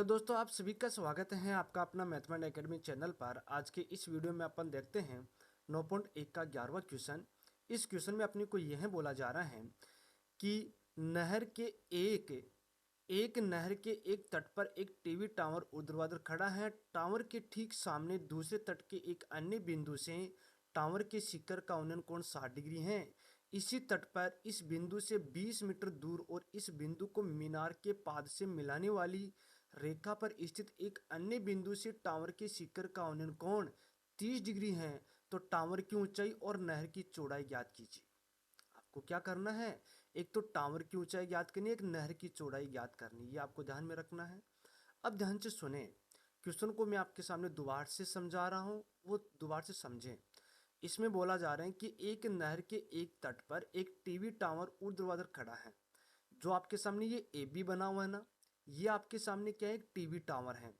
दोस्तों आप सभी का स्वागत है आपका अपना मैथमेट एकेडमी चैनल पर। आज के इस वीडियो में अपन देखते हैं 9.1 का 11वां क्वेश्चन। इस क्वेश्चन में अपने को यह बोला जा रहा है कि नहर के नहर के एक तट पर एक टीवी टावर ऊर्ध्वाधर खड़ा है। टावर के ठीक सामने दूसरे तट के एक अन्य बिंदु से टावर के शिखर का उन्नयन कोण 60 डिग्री है। इसी तट पर इस बिंदु से 20 मीटर दूर और इस बिंदु को मीनार के पाद से मिलाने वाली रेखा पर स्थित एक अन्य बिंदु से टावर के शिखर का उन्नयन कोण 30 डिग्री है। तो टावर की ऊंचाई और नहर की चौड़ाई ज्ञात कीजिए। आपको क्या करना है, एक तो टावर की ऊंचाई ज्ञात करनी है, एक नहर की चौड़ाई ज्ञात करनी है। ये आपको ध्यान में रखना है। अब ध्यान से सुने, क्वेश्चन को मैं आपके सामने दोबारा से समझा रहा हूँ, वो दोबारा से समझें। इसमें बोला जा रहा है कि एक नहर के एक तट पर एक टीवी टावर ऊर्ध्वाधर खड़ा है। जो आपके सामने ये ए बी बना हुआ है ना, ये आपके सामने क्या है, एक टीवी टावर है।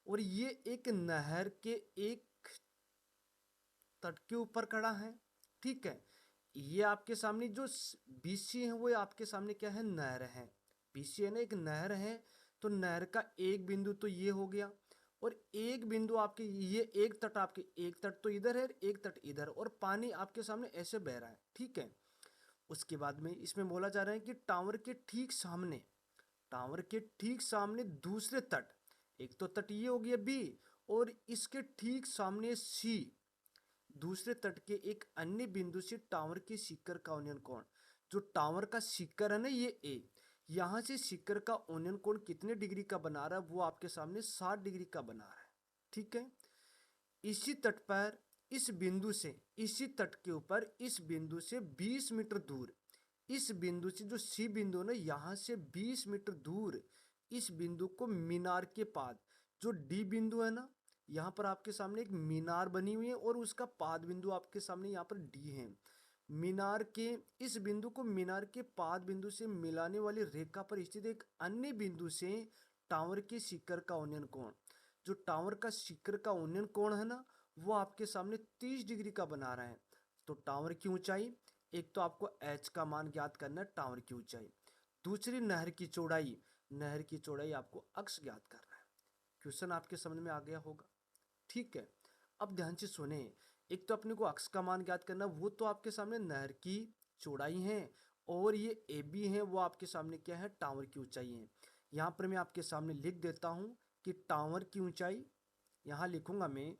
और ये एक नहर के एक तट के ऊपर खड़ा है। ठीक है, ये आपके सामने जो बीसी है वो आपके सामने क्या है, नहर है। बीसी है ना, एक नहर है। तो नहर का एक बिंदु तो ये हो गया, और एक बिंदु आपके ये एक तट, आपके एक तट तो इधर है, एक तट इधर, और पानी आपके सामने ऐसे बह रहा है। ठीक है, उसके बाद में इसमें बोला जा रहा है कि टावर के ठीक सामने दूसरे तट, एक तो तट ये हो गया बी, और इसके ठीक सामने सी, दूसरे तट के एक अन्य बिंदु से टावर के शिखर का उन्नयन कोण, जो टावर का शिखर है ना ये ए, यहां से शिखर का उन्नयन कोण कितने डिग्री का बना रहा है, वो आपके सामने 60 डिग्री का बना रहा है। ठीक है, इसी तट पर इस बिंदु से, इसी तट के ऊपर इस बिंदु से 20 मीटर दूर, इस बिंदु से जो सी बिंदु है ना, यहां से 20 मीटर दूर इस बिंदु को मीनार के पाद, जो डी बिंदु है ना, यहाँ पर आपके सामने एक मीनार बनी हुई है और उसका पाद बिंदु आपके सामने यहाँ पर डी है। मीनार के इस बिंदु को मीनार के पाद बिंदु से मिलाने वाली रेखा पर स्थित एक अन्य बिंदु से टावर के शिखर का उन्नयन कोण, जो टावर का शिखर का उन्नयन कोण है ना, वो आपके सामने 30 डिग्री का बना रहा है। तो टावर की ऊंचाई, एक तो आपको h का मान ज्ञात करना है, टावर की ऊंचाई। दूसरी नहर की चौड़ाई, नहर की चौड़ाई आपको अक्ष ज्ञात करना है। क्वेश्चन आपके समझ में आ गया होगा। ठीक है, अब ध्यान से सुने, एक तो अपने को अक्ष का मान ज्ञात करना, वो तो आपके सामने नहर की चौड़ाई है, और ये ए बी है, वो आपके सामने क्या है, टावर की ऊंचाई है। यहाँ पर मैं आपके सामने लिख देता हूँ कि टावर की ऊंचाई, यहाँ लिखूंगा मैं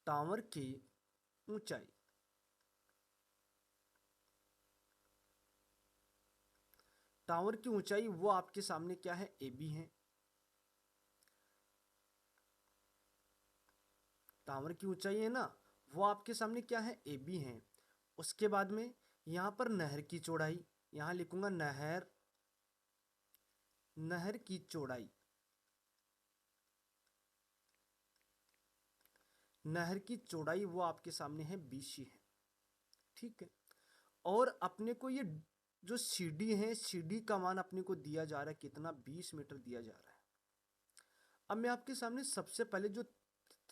टावर की ऊंचाई, टावर की ऊंचाई वो आपके सामने क्या है, ए बी है। टावर की ऊंचाई है ना, वो आपके सामने क्या है, ए बी है। उसके बाद में यहाँ पर नहर की चौड़ाई, यहाँ लिखूंगा नहर की चौड़ाई, नहर की चौड़ाई वो आपके सामने है, बीसी है। ठीक है, और अपने को ये जो सीडी है, सीडी का मान अपने को दिया जा रहा है कितना, 20 मीटर दिया जा रहा है। अब मैं आपके सामने सबसे पहले जो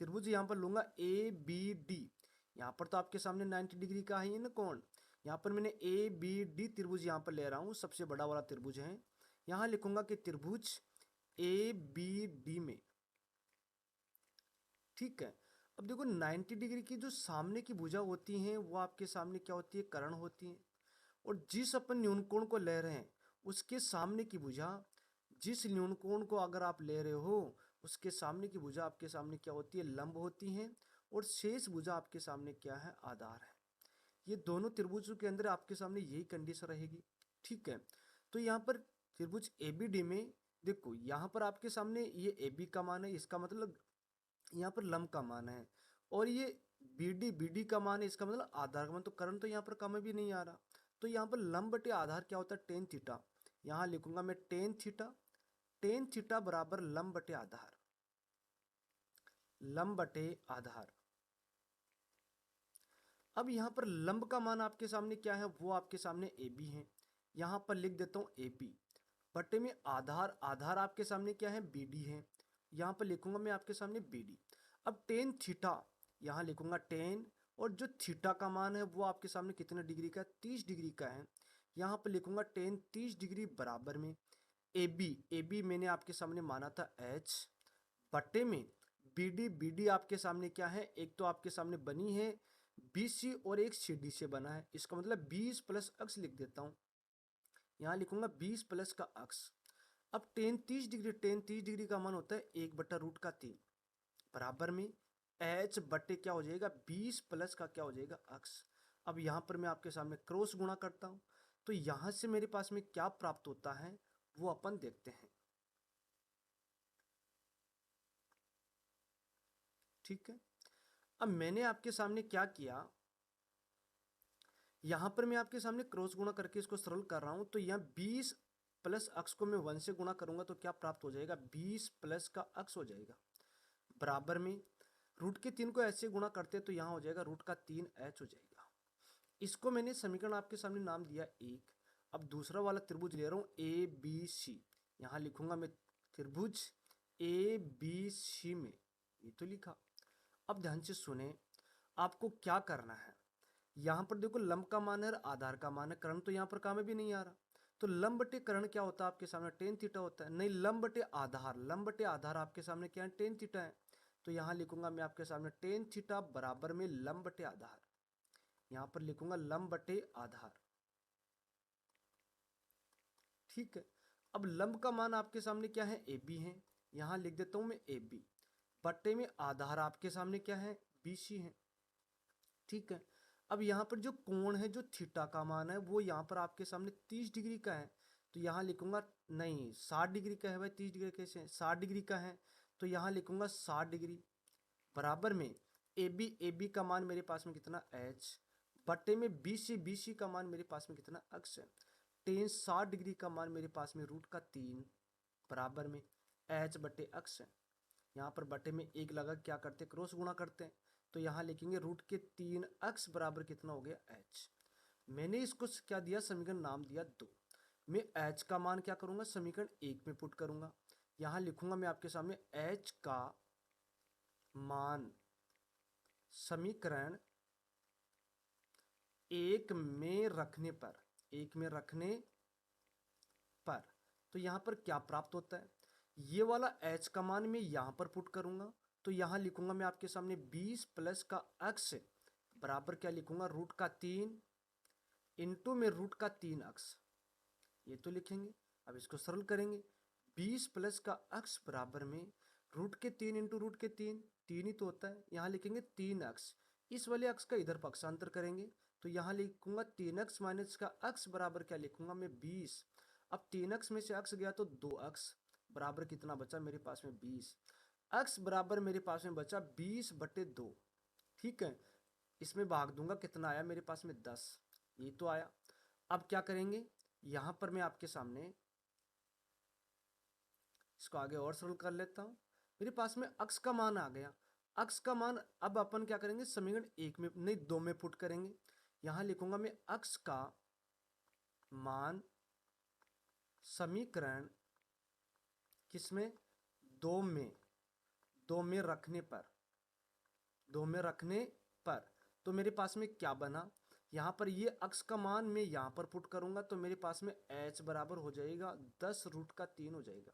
त्रिभुज यहाँ पर लूंगा ए बी डी, यहाँ पर तो आपके सामने 90 डिग्री का है ना कोण। यहाँ पर मैंने ए बी डी त्रिभुज यहाँ पर ले रहा हूँ, सबसे बड़ा वाला त्रिभुज है। यहाँ लिखूंगा कि त्रिभुज ए बी डी में, ठीक है। अब देखो 90 डिग्री की जो सामने की भुजा होती हैं वो आपके सामने क्या होती है, कर्ण होती है। और जिस अपन न्यूनकोण को ले रहे हैं उसके सामने की भुजा, जिस न्यूनकोण को अगर आप ले रहे हो उसके सामने की भुजा आपके सामने क्या होती है, लंब होती है। और शेष भुजा आपके सामने क्या है, आधार है। ये दोनों त्रिभुजों के अंदर आपके सामने यही कंडीशन रहेगी। ठीक है, तो यहाँ पर त्रिभुज एबीडी में देखो, यहाँ पर आपके सामने ये ए बी का मान है, इसका मतलब यहाँ पर लंब का मान है। और ये बी डी का मान है, इसका मतलब आधार का मान। तो कर्ण तो यहाँ पर कम भी नहीं आ रहा। तो यहाँ पर लंब बटे आधार क्या होता है, टेन थीटा। यहाँ लिखूंगा मैं टेन थीटा बराबर लंब बटे आधार, लंब बटे आधार। अब यहाँ पर लंब का मान आपके सामने क्या है, वो आपके सामने ए बी है। यहाँ पर लिख देता हूँ ए बी बटे में आधार, आधार आपके सामने क्या है, बी डी है। यहाँ पर लिखूंगा मैं आपके सामने बी डी। अब टेन थीटा, यहाँ लिखूंगा टेन, और जो थीटा का मान है वो आपके सामने कितने डिग्री का है, 30 डिग्री का है। यहाँ पर लिखूंगा टेन 30 डिग्री बराबर में ए बी मैंने आपके सामने माना था एच, बट्टे में बी डी आपके सामने क्या है, एक तो आपके सामने बनी है बी सी और एक सी डी से बना है। इसका मतलब 20 प्लस अक्स लिख देता हूँ, यहाँ लिखूंगा 20 प्लस का अक्स। अब टेन 30 डिग्री का मान होता है 1/√3 बराबर में एच बट्टे क्या हो जाएगा 20 प्लस का क्या हो जाएगा अक्स। अब यहाँ पर मैं आपके सामने क्रॉस गुणा करता हूँ, तो यहाँ से मेरे पास में क्या प्राप्त होता है वो अपन देखते हैं। ठीक है, अब मैंने आपके सामने क्या किया, यहाँ पर मैं आपके सामने क्रॉस गुणा करके इसको सरल कर रहा हूँ। तो यहाँ 20 प्लस अक्स को मैं 1 से गुणा करूंगा तो क्या प्राप्त हो जाएगा, 20 प्लस का अक्स हो जाएगा बराबर में √3 को ऐसे गुणा करते तो यहाँ हो जाएगा √3h हो जाएगा। इसको मैंने समीकरण आपके सामने नाम दिया एक। अब दूसरा वाला त्रिभुज ले रहा हूँ ए बी सी, यहाँ लिखूंगा मैं त्रिभुज ए बी सी में, ये तो लिखा। अब ध्यान से सुने, आपको क्या करना है, यहाँ पर देखो लंब का मान है और आधार का मान है, कर्ण तो यहाँ पर काम में भी नहीं आ रहा। तो लंब बटे कर्ण क्या होता है आपके सामने, टेन थीटा होता है। नहीं, लंब बटे आधार आपके सामने क्या है, टेन थीटा है। तो यहाँ लिखूंगा मैं आपके सामने टेन थीटा बराबर में लंब बटे आधार, यहाँ पर लिखूंगा लंब बटे आधार। ठीक है, अब लंब का मान आपके सामने क्या है, ए बी है, यहाँ लिख देता हूं मैं ए बी, बट्टे में आधार आपके सामने क्या है, बी सी है। ठीक है, अब यहाँ पर जो कोण है, जो थीटा का मान है, वो यहाँ पर आपके सामने 30 डिग्री का है। तो यहाँ लिखूंगा, नहीं 60 डिग्री का है भाई, 30 डिग्री कैसे है, 60 डिग्री का है। तो यहाँ लिखूंगा 60 डिग्री बराबर में ए बी का मान मेरे पास में कितना एच, बट्टे में बी सी का मान मेरे पास में कितना अक्स है। टेन 60 डिग्री का मान मेरे पास में √3 बराबर में एच बट्टे अक्स है। यहाँ पर बटे में एक लगा, क्या करते क्रॉस गुणा करते हैं। तो यहाँ लिखेंगे √3 अक्स बराबर कितना हो गया एच। मैंने इसको क्या दिया, समीकरण नाम दिया 2। मैं एच का मान क्या करूँगा, समीकरण 1 में पुट करूँगा। यहाँ लिखूंगा मैं आपके सामने एच का मान समीकरण 1 में रखने पर, 1 में रखने पर, तो यहाँ पर क्या प्राप्त होता है, ये वाला h का मान मैं यहाँ पर पुट करूंगा। तो यहाँ लिखूंगा मैं आपके सामने 20 प्लस का अक्स बराबर क्या लिखूंगा, √3 इंटू में √3 अक्स, ये तो लिखेंगे। अब इसको सरल करेंगे, 20 प्लस का अक्स बराबर में √3 इंटू √3, 3 ही तो होता है। यहाँ लिखेंगे 3 अक्स, इस वाले अक्स का इधर पक्षांतर करेंगे तो यहाँ लिखूंगा 3x माइनस का अक्स बराबर क्या लिखूंगा मैं 20। अब 3x में से अक्स गया तो 2x बराबर कितना बचा मेरे पास में 20, अक्स बराबर मेरे पास में बचा 20/2। ठीक है, इसमें भाग दूंगा, कितना आया मेरे पास में 10, ये तो आया। अब क्या करेंगे, यहाँ पर मैं आपके सामने इसको आगे और सरल कर लेता हूँ। मेरे पास में अक्स का मान आ गया, अक्स का मान अब अपन क्या करेंगे, समीकरण 1 में नहीं 2 में पुट करेंगे। यहाँ लिखूंगा मैं अक्स का मान समीकरण किसमें, 2 में, 2 में रखने पर, 2 में रखने पर, तो मेरे पास में क्या बना, यहाँ पर ये अक्स का मान मैं यहाँ पर पुट करूंगा तो मेरे पास में h बराबर हो जाएगा 10√3 हो जाएगा।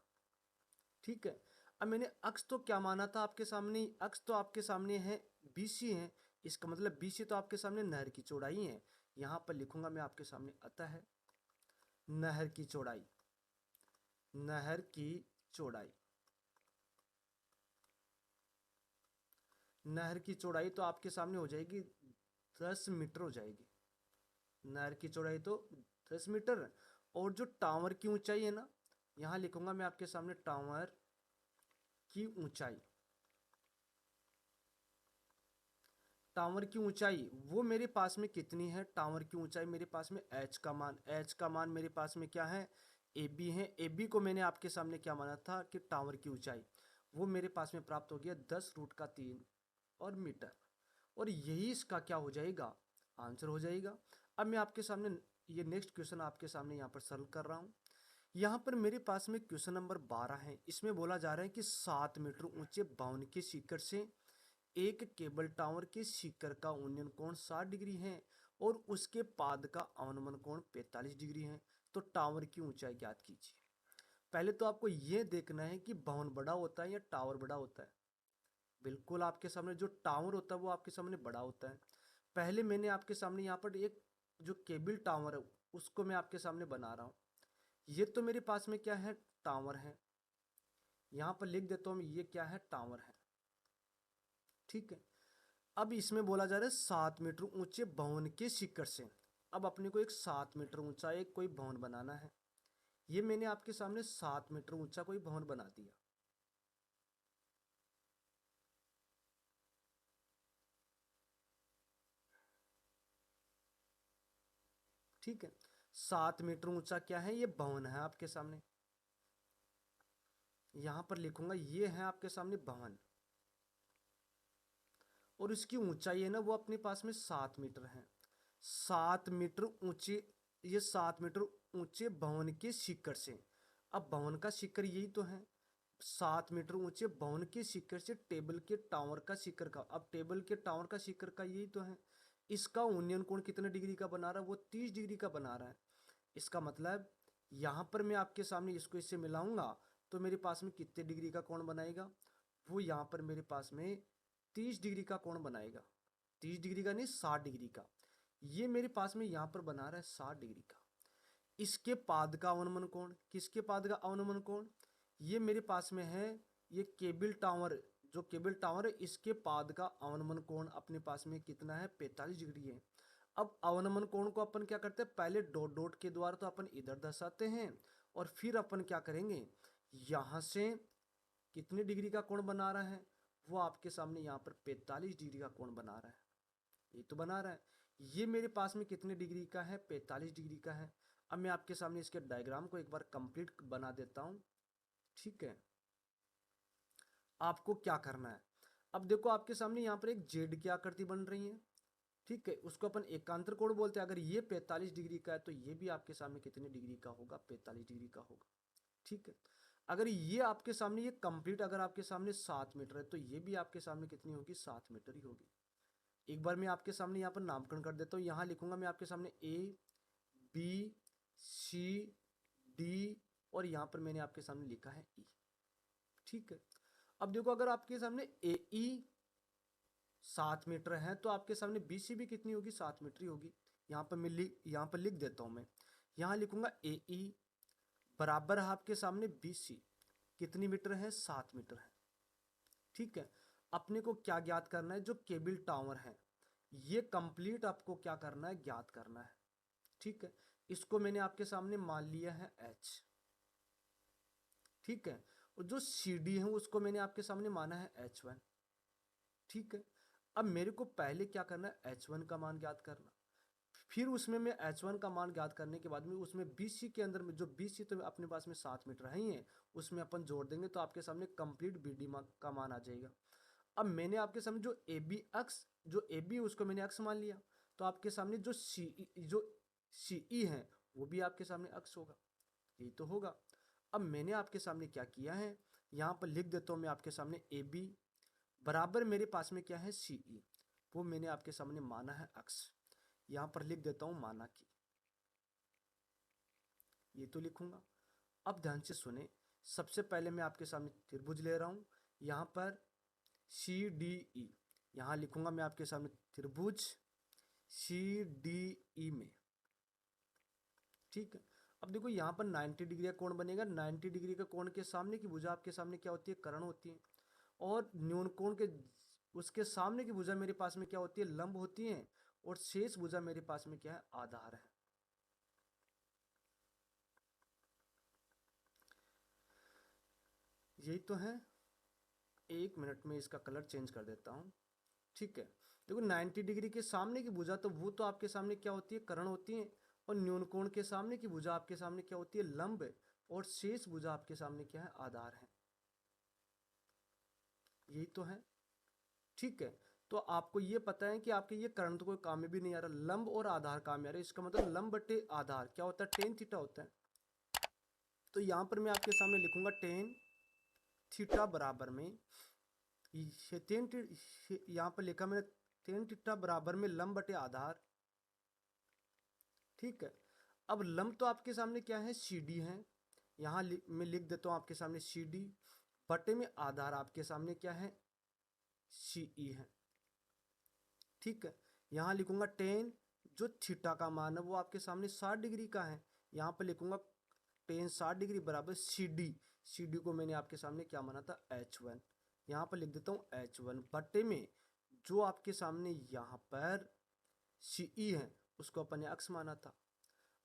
ठीक है, अब मैंने अक्स तो क्या माना था आपके सामने, अक्स तो आपके सामने है BC है, इसका मतलब BC तो आपके सामने नहर की चौड़ाई है। यहाँ पर लिखूंगा मैं आपके सामने अतः है नहर की चौड़ाई, नहर की चौड़ाई, नहर की चौड़ाई तो आपके सामने हो जाएगी 10 मीटर हो जाएगी, नहर की चौड़ाई तो 10 मीटर। और जो टावर की ऊंचाई है ना, यहाँ लिखूंगा मैं आपके सामने टावर की ऊंचाई, टावर की ऊंचाई वो मेरे पास में कितनी है, टावर की ऊंचाई मेरे पास में h का मान, h का मान मेरे पास में क्या है, AB है। AB को मैंने आपके सामने क्या माना था कि टावर की ऊंचाई, वो मेरे पास में प्राप्त हो गया 10√3 और मीटर, और यही इसका क्या हो जाएगा, आंसर हो जाएगा। अब मैं आपके सामने ये नेक्स्ट क्वेश्चन आपके सामने यहाँ पर सरल कर रहा हूँ। यहाँ पर मेरे पास में क्वेश्चन नंबर 12 है, इसमें बोला जा रहा है कि 7 मीटर ऊंचे भवन के शिखर से एक केबल टावर के शिखर का उन्नयन कोण 60 डिग्री है और उसके पाद का अवनमन कोण 45 डिग्री है। तो टावर की ऊंचाई ज्ञात कीजिए। पहले तो आपको ये देखना है कि भवन बड़ा होता है या टावर बड़ा होता है। बिल्कुल आपके सामने जो टावर होता है वो आपके सामने बड़ा होता है। पहले मैंने आपके सामने यहाँ पर एक जो केबल टावर है उसको मैं आपके सामने बना रहा हूँ। ये तो मेरे पास में क्या है, टावर है। यहाँ पर लिख देता हूँ मैं, ये क्या है, टावर है। ठीक है। अब इसमें बोला जा रहा है 7 मीटर ऊंचे भवन के शिखर से। अब अपने को एक 7 मीटर ऊंचा एक कोई भवन बनाना है। ये मैंने आपके सामने 7 मीटर ऊंचा कोई भवन बना दिया। ठीक है। 7 मीटर ऊंचा क्या है, ये भवन है आपके सामने। यहां पर लिखूंगा ये है आपके सामने भवन, और इसकी ऊंचाई है ना वो अपने पास में 7 मीटर है। 7 मीटर ऊंचे, ये 7 मीटर ऊंचे भवन के शिखर से। अब भवन का शिखर यही तो है। 7 मीटर ऊंचे भवन के शिखर से टेबल के टावर का शिखर का, अब टेबल के टावर का शिखर का यही तो है। इसका उन्नयन कोण कितने डिग्री का बना रहा है, वो 30 डिग्री का बना रहा है। इसका मतलब यहाँ पर मैं आपके सामने इसको इससे मिलाऊंगा तो मेरे पास में कितने डिग्री का कोण बनाएगा, वो यहाँ पर मेरे पास में 30 डिग्री का कोण बनाएगा। 30 डिग्री का नहीं, 60 डिग्री का। ये मेरे पास में यहाँ पर बना रहा है 60 डिग्री का। इसके पाद का अवनमन कोण, किसके पाद का अवनमन कोण, ये मेरे पास में है, ये केबल टावर, जो केबल टावर है इसके पाद का अवनमन कोण अपने पास में कितना है, 45 डिग्री है। अब अवनमन कोण को अपन क्या करते हैं, पहले डॉट डॉट के द्वारा तो अपन इधर दर्शाते हैं, और फिर अपन क्या करेंगे, यहां से कितने डिग्री का कोण बना रहा है, वो आपके सामने यहाँ पर 45 डिग्री का कोण बना रहा है। ये तो बना रहा है। ये मेरे पास में कितने डिग्री का है, 45 डिग्री का है। अब मैं आपके सामने इसके डायग्राम को एक बार कंप्लीट बना देता हूँ। ठीक है। आपको क्या करना है, अब देखो आपके सामने यहाँ पर एक जेड की आकृति बन रही है। ठीक है, उसको अपन एकांतर कोण बोलते हैं। अगर ये 45 डिग्री का है तो ये भी आपके सामने कितने डिग्री का होगा, 45 डिग्री का होगा। ठीक है। अगर ये आपके सामने ये कंप्लीट, अगर आपके सामने 7 मीटर है तो ये भी आपके सामने कितनी होगी, 7 मीटर ही होगी। एक बार मैं आपके सामने यहाँ पर नामकरण कर देता हूँ। यहाँ लिखूंगा मैं आपके सामने ए बी सी डी, और यहाँ पर मैंने आपके सामने लिखा है ई। ठीक है। अब देखो अगर आपके सामने ए ई 7 मीटर है तो आपके सामने बी सी भी कितनी होगी, 7 मीटर ही होगी। यहाँ पर मैं यहाँ पर लिख देता हूँ मैं, यहाँ लिखूंगा ए ई बराबर है आपके सामने बी सी, कितनी मीटर है, 7 मीटर है। ठीक है। अपने को क्या ज्ञात करना है, जो केबल टावर है ये कंप्लीट आपको क्या करना है, ज्ञात करना है। ठीक है। इसको मैंने आपके सामने मान लिया है एच। ठीक है। और जो सी डी है उसको मैंने आपके सामने माना है H1। ठीक है। अब मेरे को पहले क्या करना है, H1 का मान ज्ञात करना, फिर उसमें मैं H1 का मान ज्ञात करने के बाद में उसमें BC के अंदर में, जो BC तो अपने पास में 7 मीटर है ही है, उसमें अपन जोड़ देंगे तो आपके सामने कंप्लीट BD का मान आ जाएगा। अब मैंने आपके सामने जो AB अक्ष, जो AB उसको मैंने अक्ष मान लिया, तो आपके सामने जो CE है वो भी आपके सामने अक्ष होगा। यही तो होगा। अब मैंने आपके सामने क्या किया है, यहाँ पर लिख देता हूँ मैं आपके सामने AB बराबर मेरे पास में क्या है, CE, वो मैंने आपके सामने माना है अक्ष। यहाँ पर लिख देता हूँ माना की, ये तो लिखूंगा। अब ध्यान से सुने, सबसे पहले मैं आपके सामने त्रिभुज ले रहा हूँ। यहाँ पर CDE, यहाँ लिखूंगा मैं आपके सामने त्रिभुज CDE में। ठीक है। अब देखो यहाँ पर 90 डिग्री का कोण बनेगा। 90 डिग्री का कोण के सामने की भुजा आपके सामने क्या होती है, कर्ण होती है। और न्यून कोण के उसके सामने की भुजा मेरे पास में क्या होती है, लंब होती है। और शेष भुजा मेरे पास में क्या है, आधार है। यही तो है। 1 मिनट में इसका कलर चेंज कर देता हूँ। ठीक है। देखो 90 डिग्री के सामने की भुजा तो वो तो आपके सामने क्या होती है, कर्ण होती है। और न्यून कोण के सामने की भुजा आपके सामने क्या होती है, लंब। और शेष भुजा आपके सामने क्या है, आधार है। यही तो है। ठीक है। तो आपको ये पता है कि आपके ये कर्ण तो कोई काम में भी नहीं आ रहा, लंब और आधार काम में आ रहा है। इसका मतलब लंब बटे आधार क्या होता है, टेन थीटा होता है। तो यहाँ पर मैं आपके सामने लिखूंगा टेन थीटा बराबर में, यहाँ पर लिखा मैंने टेन थीटा बराबर में लंब बटे आधार। ठीक है। अब लंब तो आपके सामने क्या है, सी डी है। यहाँ मैं लिख देता हूँ आपके सामने सी डी, बटे में आधार आपके सामने क्या है, सी ई है। ठीक है, यहाँ लिखूंगा टेन, जो थीटा का मान है वो आपके सामने 60 डिग्री का है, यहाँ पर लिखूंगा टेन 60 डिग्री बराबर सी डी। सी डी को मैंने आपके सामने क्या माना था, एच वन। यहाँ पर लिख देता हूँ एच वन बटे में जो आपके सामने यहाँ पर सी ई है उसको अपन ने अक्स माना था।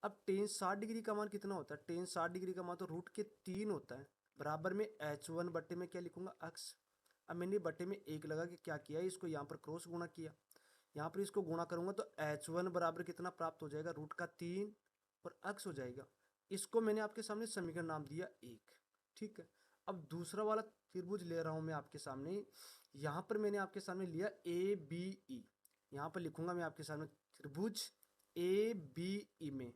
अब टेन 60 डिग्री का मान कितना होता है, टेन 60 डिग्री का मान तो रूट के 3 होता है, बराबर में एच वन बटे में क्या लिखूंगा, अक्स। अब मैंने बटे में एक लगा के क्या किया, इसको यहाँ पर क्रॉस गुणा किया, यहाँ पर इसको गुणा करूंगा तो एच वन बराबर कितना प्राप्त हो जाएगा, रूट का 3 और अक्स हो जाएगा। इसको मैंने आपके सामने समीकरण नाम दिया एक। ठीक है, अब दूसरा वाला त्रिभुज ले रहा हूं मैं आपके सामने। यहाँ पर मैंने आपके सामने लिया ए बी ई, यहाँ पर लिखूंगा मैं आपके सामने त्रिभुज ए बी ई में।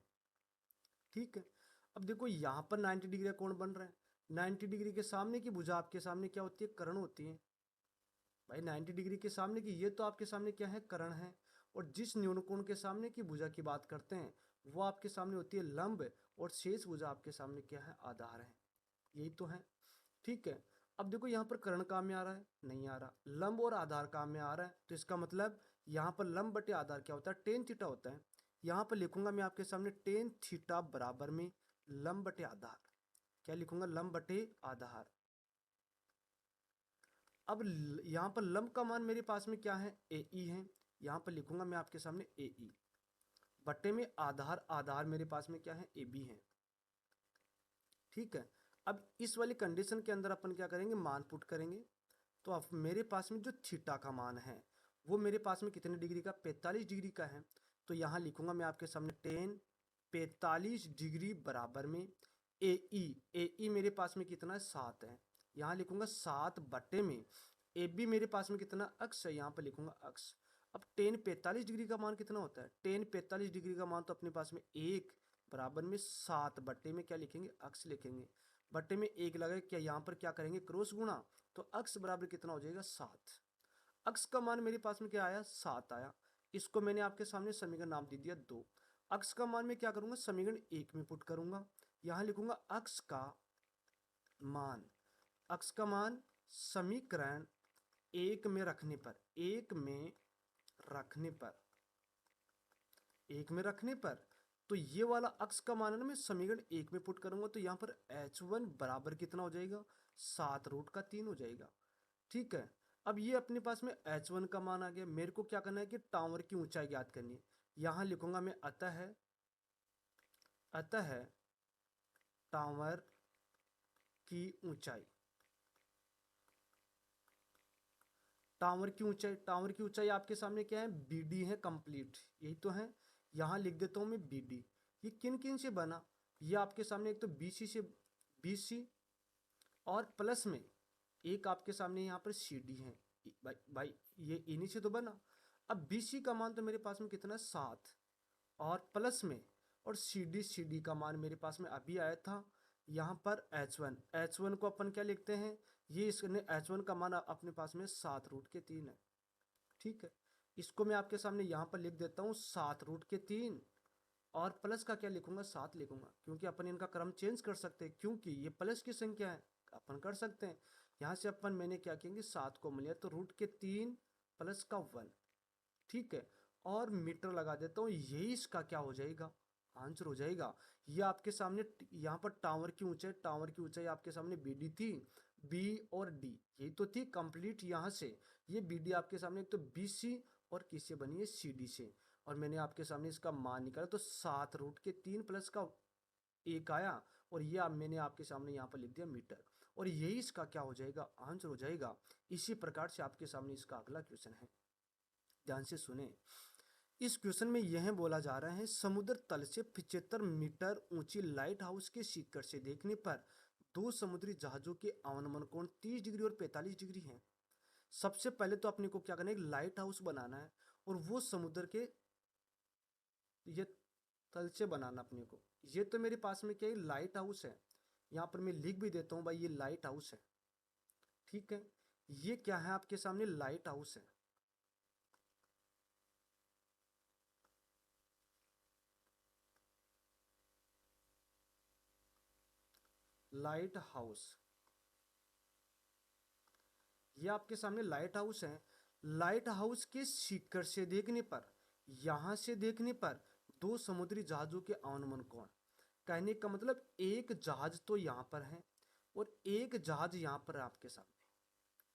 ठीक है, अब देखो यहाँ पर 90 डिग्री का कोण बन रहा है, 90 डिग्री के सामने की भुजा आपके सामने क्या होती है, कर्ण होती है। भाई 90 डिग्री के सामने की ये तो आपके सामने क्या है, कर्ण है। और जिस न्यून कोण के सामने की भुजा की बात करते हैं वो आपके सामने होती है लंब, और शेष भुजा आपके सामने क्या है, आधार है। यही तो है। ठीक है, अब देखो यहाँ पर कर्ण काम में आ रहा है, नहीं आ रहा, लंब और आधार काम में आ रहा है, तो इसका मतलब यहाँ पर लंब बटे आधार क्या होता है, टेन थीटा होता है। यहाँ पर लिखूंगा मैं आपके सामने टेन थीटा बराबर में लंब बटे आधार, क्या लिखूंगा, लंब बटे आधार। अब यहाँ पर लंब का मान मेरे पास में क्या है, ए ई है, यहाँ पर लिखूंगा मैं आपके सामने ए ई बटे में आधार, आधार मेरे पास में क्या है, ए बी है। ठीक है, अब इस वाली कंडीशन के अंदर अपन क्या करेंगे, मान पुट करेंगे। तो अब मेरे पास में जो थीटा का मान है वो मेरे पास में कितने डिग्री का, 45 डिग्री का है। तो यहाँ लिखूंगा मैं आपके सामने टेन 45 डिग्री बराबर में ए ई मेरे पास में कितना है, 7 है, यहाँ लिखूंगा 7 बटे में ए बी मेरे पास में कितना अक्स है, यहाँ पर लिखूंगा अक्स। अब टेन 45 डिग्री का मान कितना होता है, टेन 45 डिग्री का मान तो अपने पास में एक बराबर में 7 बटे में क्या लिखेंगे, अक्स लिखेंगे। बटे में एक लगा क्या, यहाँ पर क्या करेंगे, क्रॉस गुणा, तो अक्स बराबर कितना हो जाएगा, 7। अक्स का मान मेरे पास में क्या आया, 7 आया। इसको मैंने आपके सामने समीकरण नाम दे दिया 2। अक्स का मान मैं क्या करूंगा, समीकरण 1 में पुट करूंगा, यहाँ लिखूंगा अक्स का मान, अक्स का मान समीकरण 1 में रखने पर, 1 में रखने पर, 1 में रखने पर, तो ये वाला अक्स का मान है ना, मैं समीकरण 1 में पुट करूंगा तो यहाँ पर h1 बराबर कितना हो जाएगा, 7 रूट का 3 हो जाएगा। ठीक है, अब ये अपने पास में h1 का मान आ गया, मेरे को क्या करना है कि टावर की ऊंचाई ज्ञात करनी है। यहाँ लिखूंगा मैं अतः टावर की ऊंचाई, टावर की ऊंचाई आपके सामने क्या है, बी डी है, कंप्लीट, यही तो है। यहाँ लिख देता हूँ मैं बी डी। ये किन किन से बना, ये आपके सामने एक तो बी सी से, बी सी, और प्लस में एक आपके सामने यहाँ पर सी डी है। भाई ये इन्हीं से तो बना। अब बी सी का मान तो मेरे पास में कितना, 7, और प्लस में, और सी डी का मान मेरे पास में अभी आया था यहाँ पर एच वन को अपन क्या लिखते हैं, ये इसने एच वन का मान अपने पास में 7 रूट के 3 है। ठीक है, इसको मैं आपके सामने यहाँ पर लिख देता हूँ 7 रूट के 3, और प्लस का क्या लिखूंगा, 7 लिखूंगा, क्योंकि अपन इनका क्रम चेंज कर सकते हैं, क्योंकि ये प्लस की संख्या है, अपन कर सकते हैं। यहाँ से अपन मैंने क्या किएंगे, 7 को मिला तो रूट के 3 प्लस का 1। ठीक है, और मीटर लगा देता हूँ, यही इसका क्या हो जाएगा, आंसर हो जाएगा। ये आपके सामने यहाँ पर टावर की ऊंचाई आपके सामने बी डी थी, बी और डी यही तो थी कंप्लीट। यहाँ से ये बी डी आपके सामने एक तो बी सी और किससे बनी है, सी डी से, और मैंने आपके सामने इसका मान निकाला तो 7 रूट के 3 प्लस का 1 आया, और ये मैंने आपके सामने यहाँ पर लिख दिया मीटर, और यही इसका क्या हो जाएगा, आंसर हो जाएगा। इसी प्रकार से आपके सामने इसका अगला क्वेश्चन है, ध्यान से सुने। इस क्वेश्चन में यह बोला जा रहा है, समुद्र तल से 75 मीटर ऊंची लाइट हाउस के शिखर से देखने पर दो समुद्री जहाजों के अवनमन कोण 30 डिग्री और 45 डिग्री हैं। सबसे पहले तो अपने को क्या करना है, एक लाइट हाउस बनाना है, और वो समुद्र के ये तल से बनाना अपने को। ये तो मेरे पास में क्या है, लाइट हाउस है, यहाँ पर मैं लिख भी देता हूँ भाई, ये लाइट हाउस है। ठीक है, ये क्या है आपके सामने, लाइट हाउस है। लाइट हाउस, ये आपके सामने लाइट हाउस है। लाइट हाउस के शिखर से देखने पर, यहां से देखने पर दो समुद्री जहाजों के आनुमान कोण, कहने का मतलब एक जहाज तो यहां पर है और एक जहाज यहां पर है आपके सामने,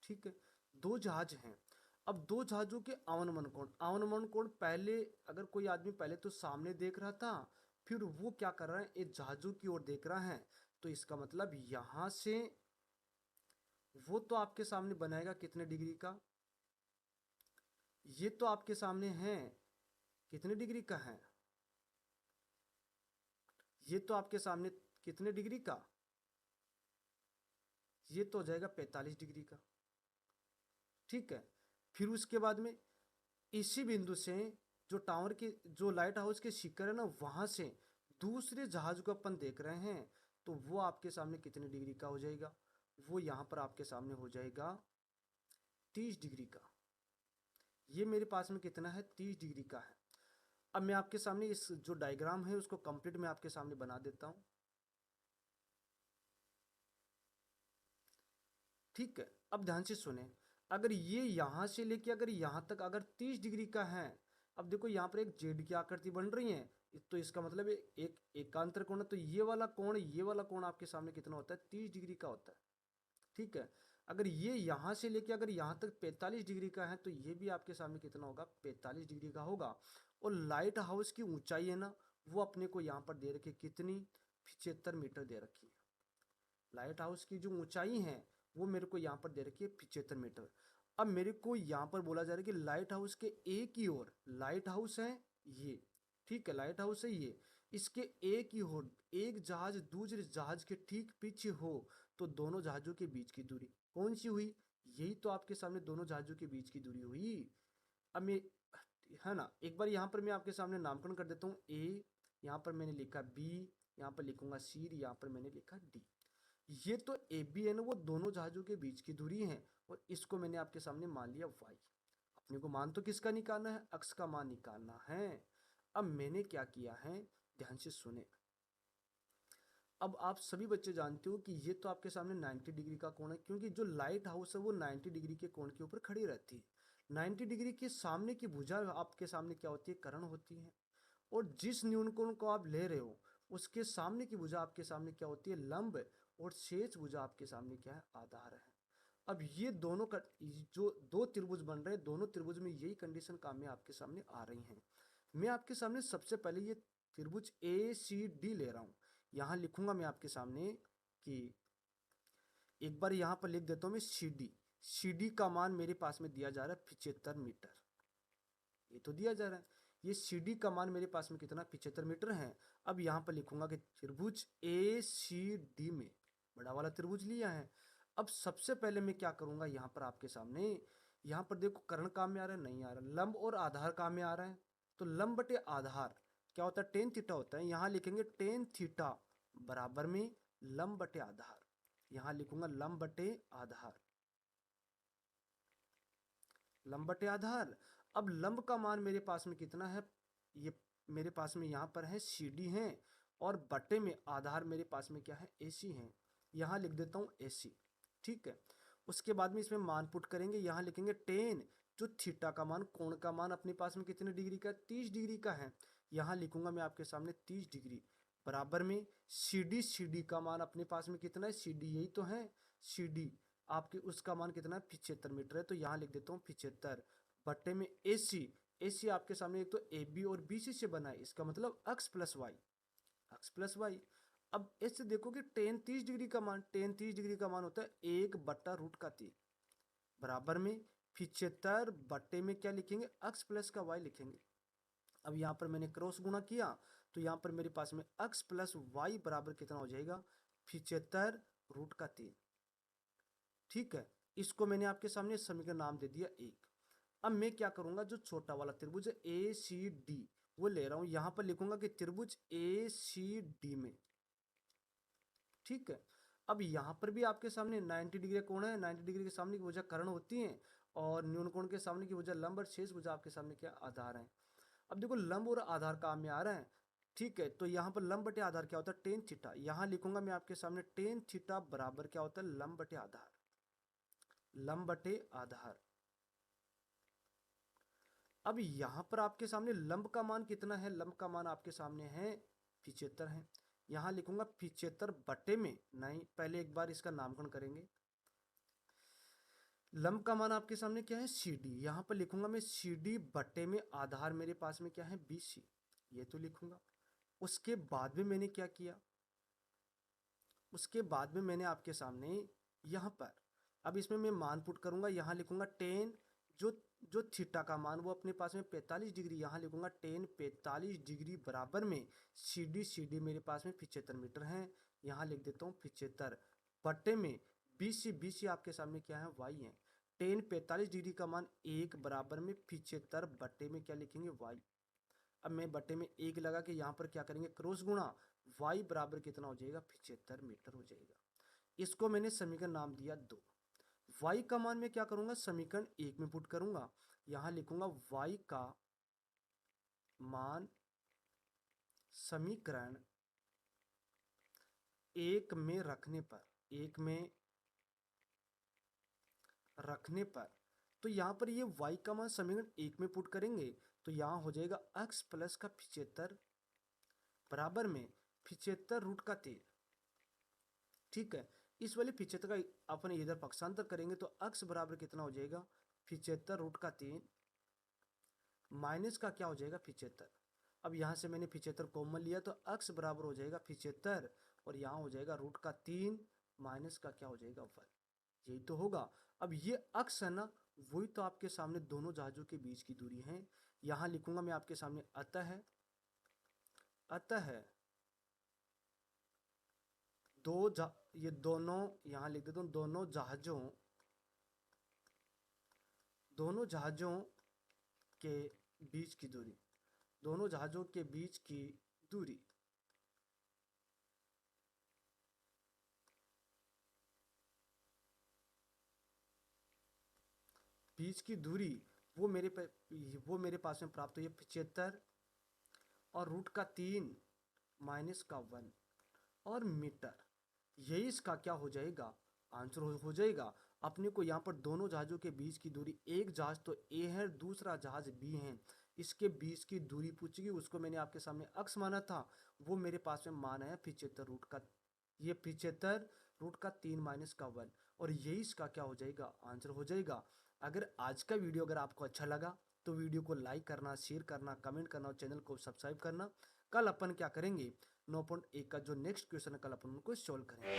ठीक है, दो जहाज हैं। अब दो जहाजों के आनुमान कोण, आनुमान कोण पहले अगर कोई आदमी पहले तो सामने देख रहा था, फिर वो क्या कर रहा है, एक जहाजों की ओर देख रहा है, तो इसका मतलब यहां से वो तो आपके सामने बनाएगा कितने डिग्री का, ये तो आपके सामने है कितने डिग्री का है, ये तो आपके सामने कितने डिग्री का, ये तो हो जाएगा 45 डिग्री का, ठीक है। फिर उसके बाद में इसी बिंदु से जो टावर के जो लाइट हाउस के शिखर है ना, वहां से दूसरे जहाज को अपन देख रहे हैं, तो वो आपके सामने कितने डिग्री का हो जाएगा, वो यहां पर आपके सामने हो जाएगा 30 डिग्री का। ये मेरे पास में कितना है, 30 डिग्री का है। अब मैं आपके सामने इस जो डायग्राम है उसको कंप्लीट मैं आपके सामने बना देता हूं, ठीक है। अब ध्यान से सुने, अगर ये यहां से लेके अगर यहां तक अगर 30 डिग्री का है, अब देखो यहाँ पर एक जेड की आकृति बन रही है, तो इसका मतलब एक एकांतर कोण है, तो ये वाला कोण आपके सामने कितना होता है, 30 डिग्री का होता है, ठीक है। अगर ये यहां से लेके अगर यहां तक 45 डिग्री का है, तो ये भी आपके सामने कितना होगा, 45 डिग्री का होगा। और लाइट हाउस की ऊंचाई है ना, वो अपने को यहाँ पर दे रखी है कितनी, 75 मीटर दे रखी है। लाइट हाउस की जो ऊंचाई है वो मेरे को यहाँ पर दे रखी है 75 मीटर। अब मेरे को यहाँ पर बोला जा रहा है कि लाइट हाउस के एक ही ओर, लाइट हाउस है ये, ठीक है, लाइट हाउस है ये, इसके एक ही ओर एक जहाज दूसरे जहाज के ठीक पीछे हो, तो दोनों जहाजों के बीच की दूरी कौन सी हुई, यही तो आपके सामने दोनों जहाजों के बीच की दूरी हुई। अब मैं, है ना, एक बार यहाँ पर मैं आपके सामने नामकरण कर देता हूँ, ए, यहाँ पर मैंने लिखा बी, यहाँ पर लिखूंगा सी, यहाँ पर मैंने लिखा डी। ये तो ए बी है ना, वो दोनों जहाजों के बीच की दूरी है, और इसको मैंने आपके सामने मान लिया वाई। अपने को मान तो किसका निकालना है, अक्ष का मान निकालना है। अब मैंने क्या किया है, ध्यान से सुने। अब आप सभी बच्चे जानते हो कि ये तो आपके सामने 90 डिग्री का कोण है, क्योंकि जो लाइट हाउस है वो 90 डिग्री के कोण के ऊपर खड़ी रहती है। 90 डिग्री के सामने की भुजा आपके सामने क्या होती है, कर्ण होती है। और जिस न्यून कोण को आप ले रहे हो उसके सामने की भुजा आपके सामने क्या होती है, लंब, और शेष भुजा आपके सामने क्या है, आधार है। अब ये दोनों का जो दो त्रिभुज बन रहे हैं, दोनों त्रिभुज में यही कंडीशन काम में आपके सामने आ रही हैं। मैं आपके सामने सबसे पहले ये त्रिभुज ए सी डी ले रहा हूं, यहां लिखूंगा मैं आपके सामने कि एक बार यहां पर लिख देता हूं मैं सी डी। सी डी का मान मेरे पास में दिया जा रहा है 75 मीटर, ये तो दिया जा रहा है। ये सी डी का मान मेरे पास में कितना, 75 मीटर है। अब यहाँ पर लिखूंगा कि त्रिभुज ए सी डी में बड़ा वाला त्रिभुज लिया है। अब सबसे पहले मैं क्या करूंगा, यहाँ पर आपके सामने, यहाँ पर देखो कर्ण काम में आ रहा है, नहीं आ रहा, लंब और आधार काम में आ रहा है, तो लंब बटे आधार क्या होता है, टेन थीटा होता है। यहाँ लिखेंगे टेन थीटा बराबर में लंब बटे आधार, यहाँ लिखूंगा लंब बटे आधार, लंब बटे आधार। अब लंब का मान मेरे पास में कितना है, ये मेरे पास में यहाँ पर है सी डी है, और बटे में आधार मेरे पास में क्या है, ए सी है, यहाँ लिख देता हूँ ए सी, ठीक है। उसके बाद में इसमें मान पुट करेंगे, यहाँ लिखेंगे टेन, जो थीटा का मान, कोण का मान अपने पास में कितने डिग्री का, 30 डिग्री का है, यहाँ लिखूंगा मैं आपके सामने 30 डिग्री, बराबर में सी डी का मान अपने पास में कितना है, सी डी यही तो है, सी डी आपके उसका मान कितना है, 75 मीटर है, तो यहाँ लिख देता हूँ 75 बट्टे में ए सी। ए सी आपके सामने एक तो ए बी और बी सी से बना है, इसका मतलब अक्स प्लस वाई, अक्स प्लस वाई। अब इससे देखो कि टेन 30 डिग्री का मान, टेन 30 डिग्री का मान होता है 1/√3 बराबर में 75 बट्टे में क्या लिखेंगे, अक्स प्लस का वाई लिखेंगे। अब यहाँ पर मैंने क्रॉस गुणा किया, तो यहाँ पर मेरे पास में अक्स प्लस वाई बराबर कितना हो जाएगा, 75√3, ठीक है। इसको मैंने आपके सामने समीकरण नाम दे दिया एक। अब मैं क्या करूंगा, जो छोटा वाला त्रिभुज है ए सी डी वो ले रहा हूं, यहां पर लिखूंगा कि त्रिभुज ए सी डी में, ठीक है। अब यहां पर भी आपके सामने 90 डिग्री कोण है, 90 डिग्री के सामने की भुजा कर्ण होती है, और न्यून कोण के सामने की भुजा लंब, और शेष भुजा आपके सामने क्या, आधार है। अब देखो लंब और आधार काम में आ रहा है, ठीक है, तो यहाँ पर लंब बटे आधार क्या होता है, टेन थीटा। यहाँ लिखूंगा मैं आपके सामने टेन थीटा बराबर क्या होता है, लंब बटे आधार, लंब बटे आधार। अब यहाँ पर आपके सामने लंब का मान कितना है, लंब का मान आपके सामने है 75 है। यहाँ लिखूंगा 75 बटे में, नहीं पहले एक बार इसका नामकरण करेंगे। लंब का मान आपके सामने क्या है, सी डी। यहाँ पर लिखूंगा मैं सी डी बटे में आधार मेरे पास में क्या है, बी सी, ये तो लिखूंगा। उसके बाद में मैंने क्या किया, उसके बाद में मैंने आपके सामने यहाँ पर, अब इसमें मैं मान पुट करूंगा। यहाँ लिखूंगा टेन, जो जो थीटा का मान वो अपने पास में 45 डिग्री, यहाँ लिखूंगा टेन 45 डिग्री बराबर में सी डी मेरे पास में 75 मीटर है। यहाँ लिख देता हूँ 75 बटे में बी सी आपके सामने क्या है, वाई है। टेन 45 डिग्री का मान 1 बराबर में 75 बटे में क्या लिखेंगे, वाई। अब मैं बटे में 1 लगा के यहाँ पर क्या करेंगे, क्रॉस गुणा, वाई बराबर कितना हो जाएगा, 75 मीटर हो जाएगा। इसको मैंने समीकरण नाम दिया 2। y का मान मैं क्या करूंगा, समीकरण 1 में पुट करूंगा। यहां लिखूंगा y का मान समीकरण 1 में रखने पर, 1 में रखने पर, तो यहां पर ये y का मान समीकरण 1 में पुट करेंगे तो यहां हो जाएगा x प्लस का 75 बराबर में 75 रूट का 3। ठीक है, इस वाले 75 का अपन इधर पक्षांतर करेंगे तो x बराबर कितना हो जाएगा, 75 रूट का 3 माइनस का क्या हो जाएगा, 75। अब यहाँ से मैंने 75 कॉमन लिया तो x बराबर हो जाएगा 75 और यहाँ हो जाएगा रूट का 3 माइनस का क्या हो जाएगा, 1। यही तो होगा। अब ये x है ना, वही तो आपके सामने दोनों जहाजों के बीच की दूरी है। यहाँ लिखूंगा मैं आपके सामने अतः ये दोनों, यहाँ लिख देता हूँ दोनों जहाजों के बीच की दूरी, दोनों जहाजों के बीच की दूरी वो मेरे पास में प्राप्त हुई है 75 और रूट का 3 माइनस का 1 और मीटर। यही इसका क्या हो जाएगा, आंसर हो जाएगा। अपने को यहाँ पर दोनों जहाजों के बीच की दूरी, एक जहाज तो ए है, दूसरा जहाज बी है, इसके बीच की दूरी पूछी गई, उसको मैंने आपके सामने अक्स माना था, वो मेरे पास में मान है 75 रूट का, ये 75 रूट का 3 माइनस का 1 और यही इसका क्या हो जाएगा, आंसर हो जाएगा। अगर आज का वीडियो अगर आपको अच्छा लगा तो वीडियो को लाइक करना, शेयर करना, कमेंट करना और चैनल को सब्सक्राइब करना। कल अपन क्या करेंगे, 9.1 का जो नेक्स्ट क्वेश्चन है कल अपन उनको सॉल्व करेंगे।